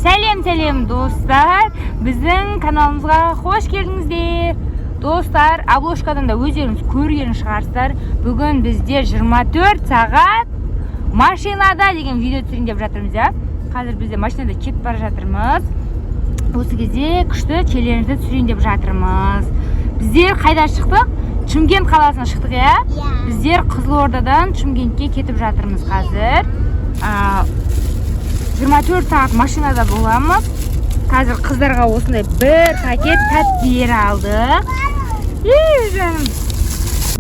Сәлем достар, біздің каналымызға қош келдіңіздер. Достар, обложкадан да өздеріңіз көрген шығарсыздар. Бүгін бізде 24 сағат машинада деген видео түсірейін деп жатырмыз, ja. Қазір бізде машинада кетіп бара жатырмыз. Осы кезде күшті челленджді түсірейін деп жатырмыз. Біздер қайдан шықтық? Шымкент қаласынан шықтық, ja. Біздер Қызылордадан Шымкентке кетіп жатырмыз қазір. 24 сағат машинада боламыз. Қазір қыздарға осындай бір пакет тәттілер алдық.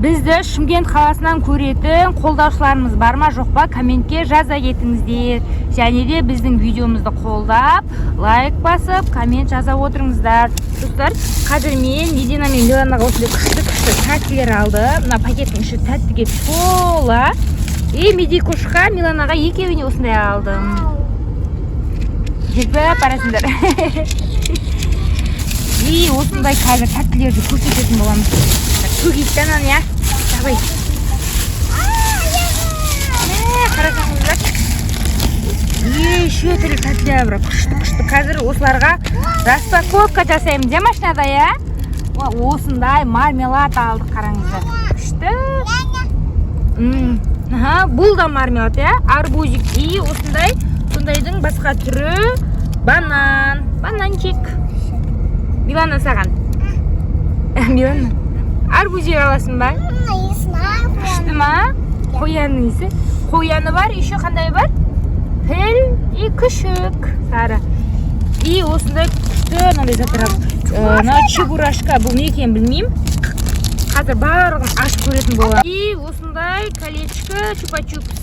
Бізді Шымкент қаласынан көретін қолдаушыларымыз бар ма, жоқ па, комментке жаза кетіңіздер. Және де біздің видеомызды қолдап, лайк басып, коммент жаза отырыңыздар. Достар, қазір мен Медина мен Миланаға осындай күшті тәттілер алды. Мына пакеттің іші тәттіге тола. Медикушқа Миланаға екеуіне осындай алдым. Жетпей барасыңдар. Осындай қазір тәттілерді көрсететін боламыз. Көгейттен аны, ja. Давай. Қарасаңыздар. Еще түрлі тәттілер бар. Күшті. Қазір осыларға распаковка жасаймыз, ja, машинада, ja. Осындай мармелад алдық, қараңыздар. Күшті. Бұл да мармелад, ja. Арбузик. Осындай сондайдың басқа түрі бананчик. Милана саған. Милана, арбузик аласың ба? Күшті ма? Қоянның есі. Қояны бар, еще қандай бар? Піл и күшік. Сары. Осындай күшті, мынандай заттар. Чебурашка, бұл не екенін білмеймін. Қазір барлығын ашып көретін боламын. Осындай колечко, чупа-чупс.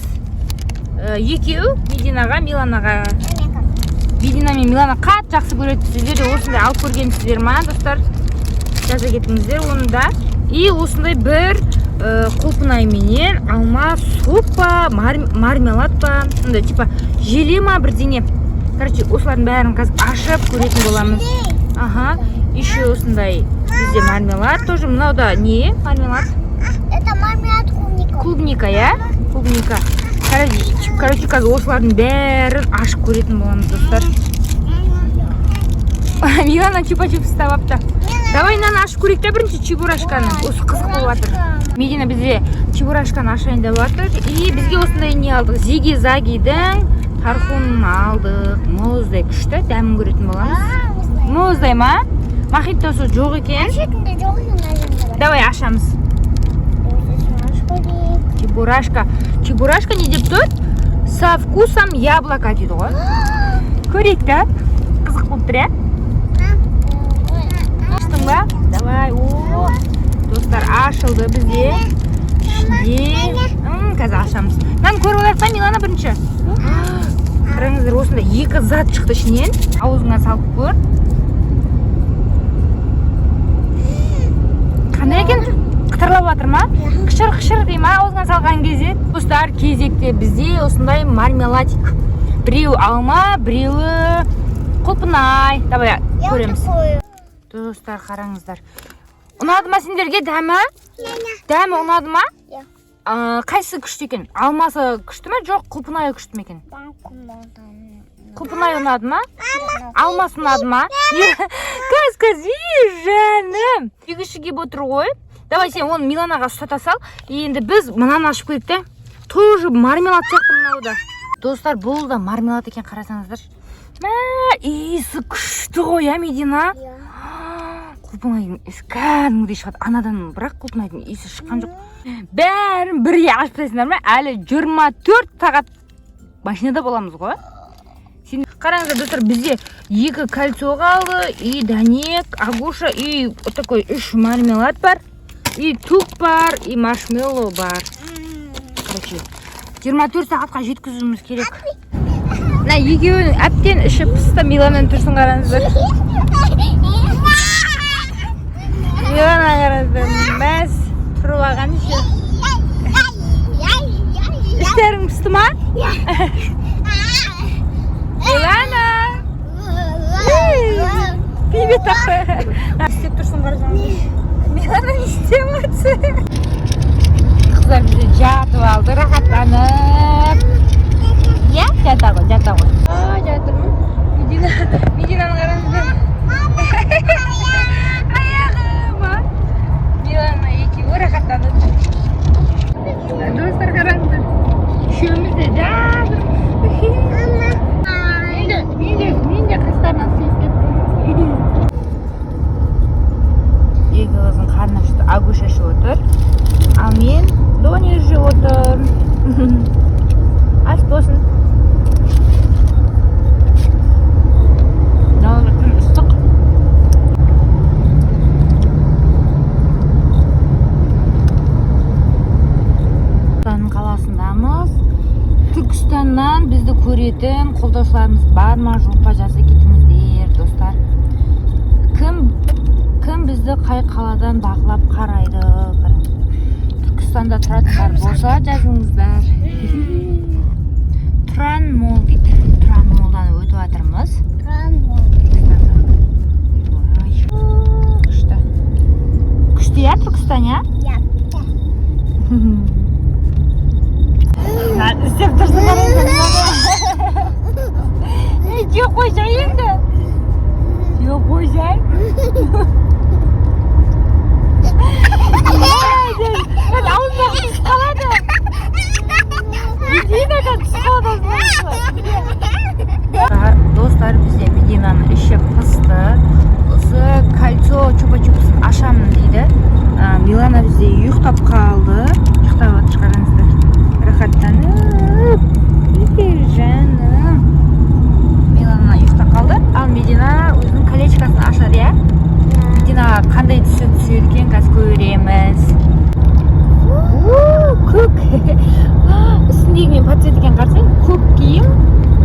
Екеу Мединаға, Миланаға. Медина мен Милана қатты жақсы көреді. Сіздер де осындай алып көргенсіздер ма, достар? Жаза кетіңіздер оны да. Осындай бір құлпынай менен алма суп па, мармелад па, ондай типа желе ма бірдеңе. Короче, осылардың бәрін қазір ашып көретін боламыз. Еще осындай бізде мармелад тоже. Мынау да не мармелад? Это мармелад клубника. Клубника, ja? Клубника. Короче, қазір осылардың бәрін ашып көретін боламыз, достар. Милана чупа-чупс табапты. Давай наны ашып көрейік те бірінші чебурашканы. Осы қызық болып жатыр. Медина бізде чебурашканы ашайын деп жатыр. Бізге осындай не алдық? Зиги-загидің тархунын алдық. Мұздай күшті, дәмін көретін боламыз. Мұздай ма? Мохитосы жоқ екен. Давай ашамыз. Чебурашка не деп тұр? Со вкусом яблока дейді ғой. Көрейік та? Қызық болып тұр, ja? Аштың ба? Давай, достар, ашылды бізде. Қазір ашамыз. Мән көріп олайық та, Милана бірінші? Қараңыздар, осында екі зат шықты ішінен. Ауызыңа салып көр. Қандай екен? Қытырлап жатыр ма? Қышыр дей ма аузына салған кезде? Достар, кезекте бізде осындай мармеладик. Біреу алма, біреуі құлпынай. Давай көреміз. Достар, қараңыздар. Ұнады ма сендерге дәмі? Дәмі ұнады ма? Қайсы күшті екен? Алмасы күшті ме, жоқ құлпынайы күшті ме екен? Құлпынай ұнады ма? Алмасы ұнады ма? Қыз, жаным. Егішіге бұтыр ғой. Давай сен оны Миланаға ұстата сал. Енді біз мынаны ашып көрейік те. Тоже мармелад сияқты мынау да. Достар, бұл да мармелад екен, қарасаңыздар. Иісі күшті ғой, ja, Медина? Құлпынайдың иісі кәдімгідей шығады. Анадан бірақ құлпынайдың иісі шыққан жоқ. Бәрін бірге ашып тастайсыңдар ма? Әлі 24 сағат машинада боламыз ғой. Қараңыздар, достар, бізде екі кольцо қалды, дәнек, агуша, такой 3 мармелад бар. Тук бар, маршмеллоу бар. Короче, 24 сағатқа жеткізуіміз керек. Мына екеуінің әптен іші пысты. Милананың тұрсын қараңыздар. Милана қараңыздар. Мәз тұрып алған іші. Іштерің пысты ма? Милана! Пейбет тақты. Істеп тұрсын қараңыздар. Милана не істеп отсы? Қыздар бізде жатып алды, рахаттанып. Я? Жата ғой. Жатырмын. Медина ішіп отыр. Ал мен донер жеп отыр. Ас болсын. Күн ыстық. Қаласындамыз. Түркістаннан бізді көретін қолдаушыларымыз бар ма, жоқ па, жаза кетіңіздер, достар. Кім бізді қай қаладан бақылап қарайды? Түркістанда тұратындар болса жазыңыздар. Тұран мол дейді. Тұран молдан өтіп жатырмыз. Күшті я Түркістан, я? Істеп тұрсыңдар енді. Жеп қойсай енді. Жеп қойсай. Аузына қыз қалады. Медина қыз қалады. Достар, бізде Мединаны іші пысты. Осы кольцо чупа-чупсын ашамын дейді. Милана бізде ұйықтап қалды. Ұйықтап отыр, қараңыздар. Рахаттанып. Жаным. Милана ұйықтап қалды. Ал Медина өзінің колечкасын ашады, я? Мединаға қандай түсі түседі екен, қазір көреміз. Көк. Үстіндегі мен подцвет екен қарсың. Көк киім,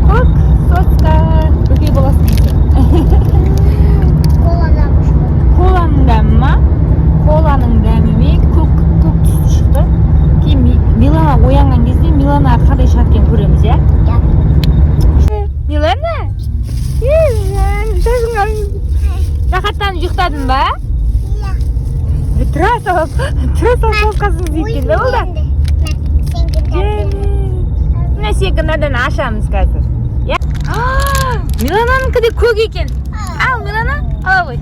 көк соска. Көкей боласың екен. Коланың дәмі ма? Коланың дәмі ме? Көк түсті шықты. Кейін Милана оянған кезде Миланаға қандай шығады екен көреміз, я? Милана? Рахаттанып ұйықтадың ба? Тұра салып соққасын дейкен, не болды? Міне секіндадан ашамыз қазір. Милананың де көк екен. Ал, Милана, ала ғой.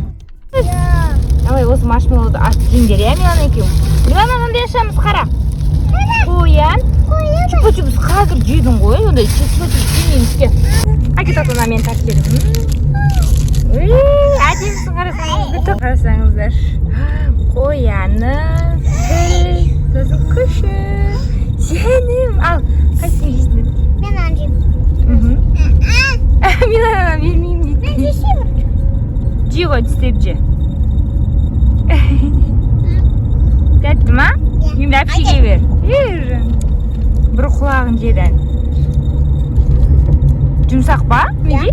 Давай осы маршмеллоуды ашып жеңдер, я, Милана екеуің? Милананы да ашамыз, қара. Қоян. Чупа-чупс қазір жедің ғой, онда чупа-чупс жемейміз ке. Әкет атына мен тартып берем. Әдемісің, қарасаңыздар. Қояны, сосын күші. Женім. Ал, қайсың жейсің? Мен анжым. Мен ана бермеймін дейді. Мен жесемін. Жей ғой, тістеп же. Тәтті ма? Енді әпшеге бер. Бір құлағын жедің. Жұмсақ ба? Неге?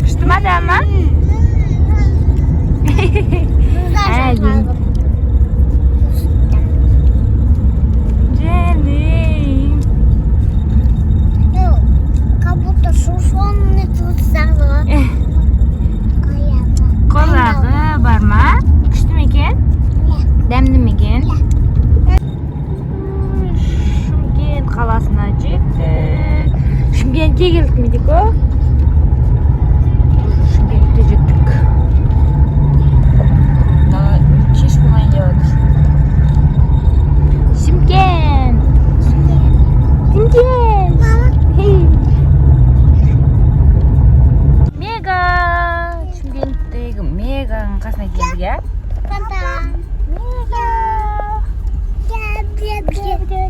Күшті ма да ма? Әдем. Женім. Как будто шушонный тут сағылы. Қолағы бар ма? Күшті ме екен? Дәмді ме екен? Шымкент қаласына жеттік. Шымкентке келдік ме дейік о? Шымкентке жеттік. Кеш болайын деп отыр. Шымкент! Шымкент! Мега! Шымкенттегі Меганың қасына келдік, я?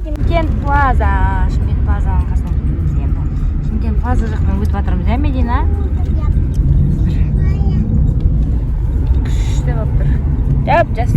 Шымкент Плаза. Шымкент Плазаның қасына келдік енді. Шымкент Плаза жақтан өтіп жатырмыз, я, Медина? Күшті болып тұр. Жап, жас.